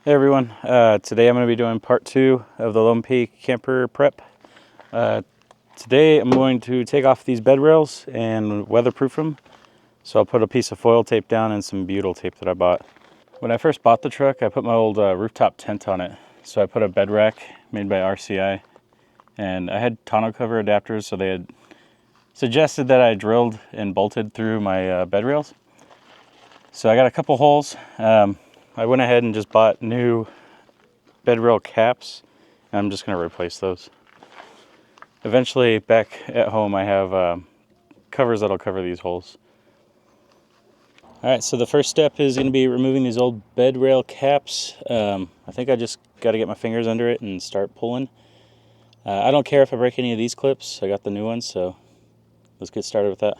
Hey everyone, today I'm going to be doing part 2 of the Lone Peak camper prep. Today I'm going to take off these bed rails and weatherproof them. So I'll put a piece of foil tape down and some butyl tape that I bought. When I first bought the truck, I put my old rooftop tent on it. So I put a bed rack made by RCI, and I had tonneau cover adapters, so they had suggested that I drilled and bolted through my bed rails. So I got a couple holes. I went ahead and just bought new bed rail caps, and I'm just going to replace those. Eventually, back at home, I have covers that'll cover these holes. Alright, so the first step is going to be removing these old bed rail caps. I think I just got to get my fingers under it and start pulling. I don't care if I break any of these clips. I got the new ones, so let's get started with that.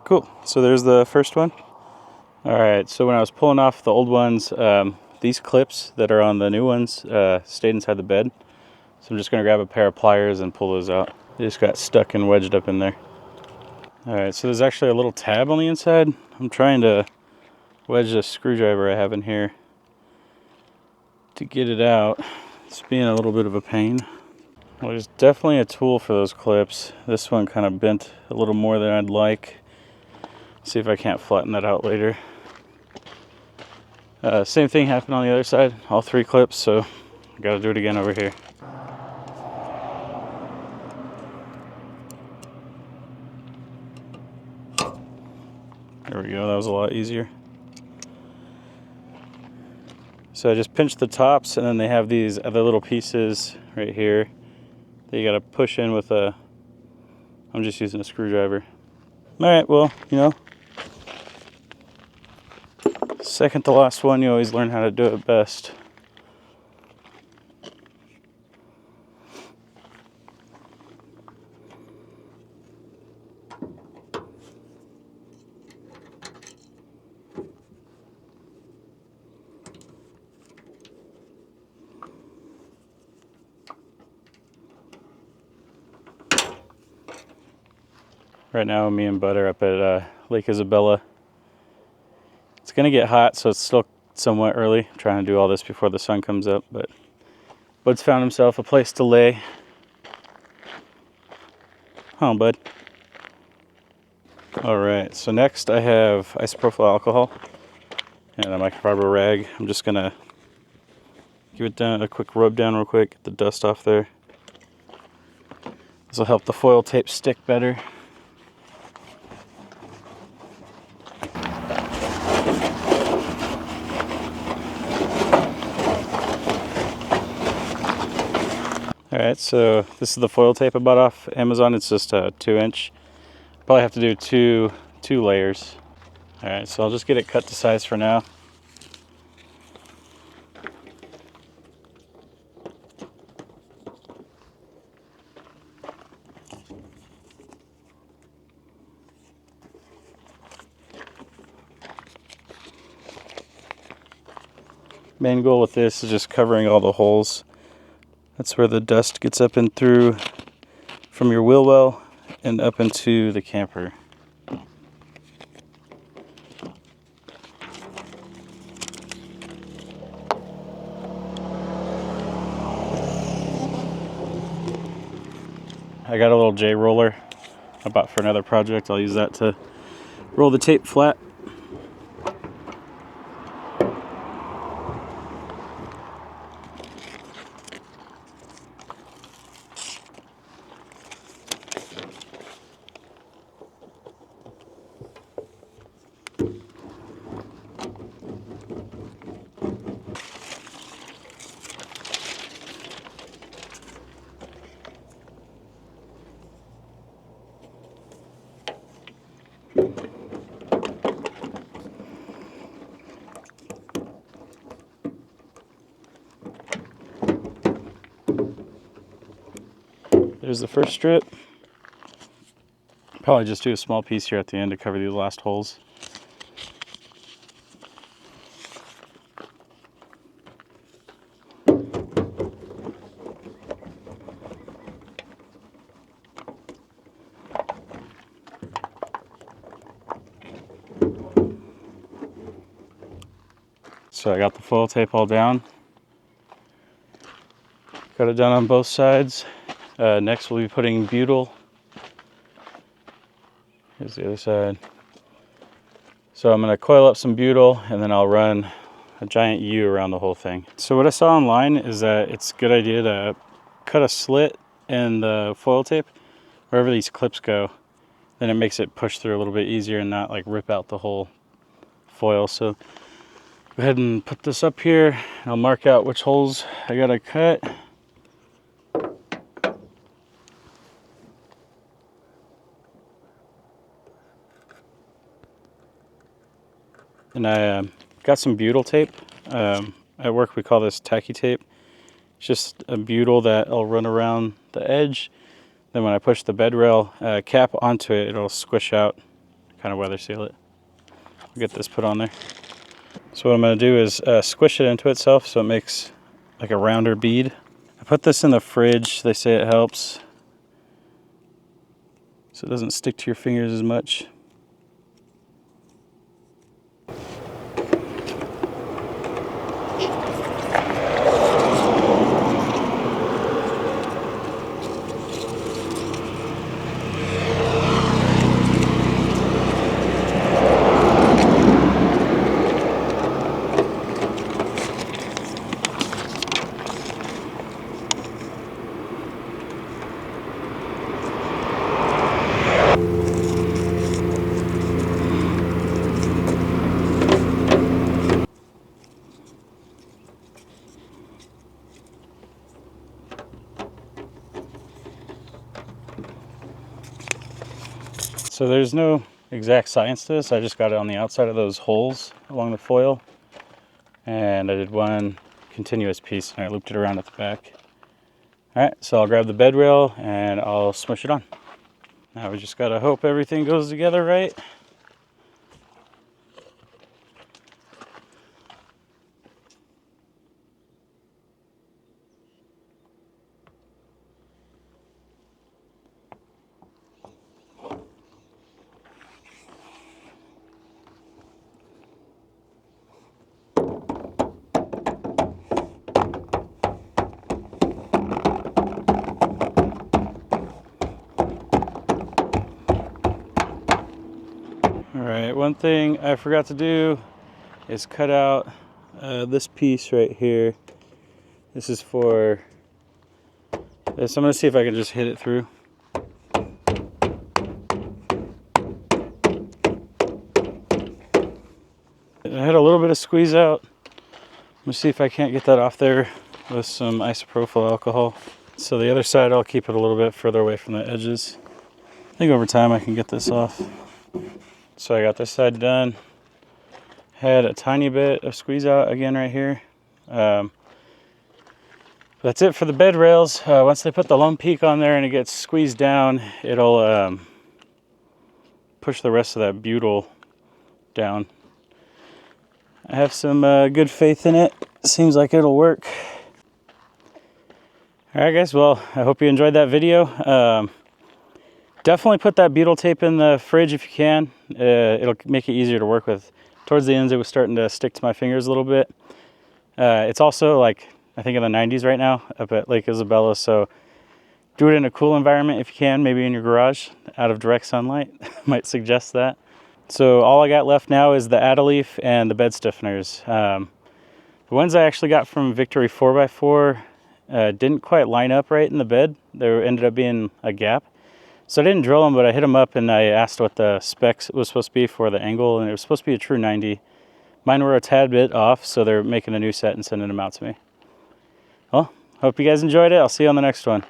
Cool, so there's the first one. Alright, so when I was pulling off the old ones, these clips that are on the new ones stayed inside the bed. So I'm just going to grab a pair of pliers and pull those out. They just got stuck and wedged up in there. Alright, so there's actually a little tab on the inside. I'm trying to wedge a screwdriver I have in here to get it out. It's being a little bit of a pain. Well, there's definitely a tool for those clips. This one kind of bent a little more than I'd like. See if I can't flatten that out later. Same thing happened on the other side, all 3 clips, so I gotta do it again over here. There we go, that was a lot easier. So I just pinched the tops, and then they have these other little pieces right here that you gotta push in with I'm just using a screwdriver. Alright, well, you know, second to last one, you always learn how to do it best. Right now, me and Bud are up at Lake Isabella. It's gonna get hot, so it's still somewhat early. I'm trying to do all this before the sun comes up, but Bud's found himself a place to lay. Hold on, Bud. Alright, so next I have isopropyl alcohol and a microfiber rag. I'm just gonna give it down a quick rub down real quick, get the dust off there. This will help the foil tape stick better. Alright, so this is the foil tape I bought off Amazon. It's just a 2-inch. Probably have to do two layers. Alright, so I'll just get it cut to size for now. Main goal with this is just covering all the holes. That's where the dust gets up and through from your wheel well and up into the camper. I got a little J roller I bought for another project. I'll use that to roll the tape flat. there's the first strip. Probably just do a small piece here at the end to cover these last holes. So I got the foil tape all down. Got it done on both sides. Next we'll be putting butyl. Here's the other side. So I'm going to coil up some butyl and then I'll run a giant U around the whole thing. So what I saw online is that it's a good idea to cut a slit in the foil tape wherever these clips go. Then it makes it push through a little bit easier and not like rip out the whole foil. So go ahead and put this up here. And I'll mark out which holes I gotta cut. And I got some butyl tape. At work we call this tacky tape. It's just a butyl that I'll run around the edge. Then when I push the bed rail cap onto it, it'll squish out, kind of weather seal it. I'll get this put on there. So what I'm going to do is squish it into itself so it makes like a rounder bead. I put this in the fridge. They say it helps so it doesn't stick to your fingers as much. So there's no exact science to this. I just got it on the outside of those holes along the foil. And I did one continuous piece and I looped it around at the back. All right, so I'll grab the bed rail and I'll smush it on. Now we just gotta hope everything goes together right. Alright, one thing I forgot to do is cut out this piece right here. This is for this. I'm going to see if I can just hit it through. I had a little bit of squeeze out. I'm going to see if I can't get that off there with some isopropyl alcohol. So the other side I'll keep it a little bit further away from the edges. I think over time I can get this off. So I got this side done. Had a tiny bit of squeeze out again right here. That's it for the bed rails. Once they put the loam peak on there and it gets squeezed down, it'll push the rest of that butyl down. I have some good faith in it. Seems like it'll work. Alright guys, well, I hope you enjoyed that video. Definitely put that butyl tape in the fridge if you can. It'll make it easier to work with. Towards the ends it was starting to stick to my fingers a little bit. It's also like, I think in the 90s right now up at Lake Isabella, so do it in a cool environment if you can, maybe in your garage, out of direct sunlight. Might suggest that. So all I got left now is the Add-A-Leaf and the bed stiffeners. The ones I actually got from Victory 4x4 didn't quite line up right in the bed. There ended up being a gap. So I didn't drill them, but I hit them up and I asked what the specs was supposed to be for the angle, and it was supposed to be a true 90. Mine were a tad bit off, so they're making a new set and sending them out to me. Well, hope you guys enjoyed it. I'll see you on the next one.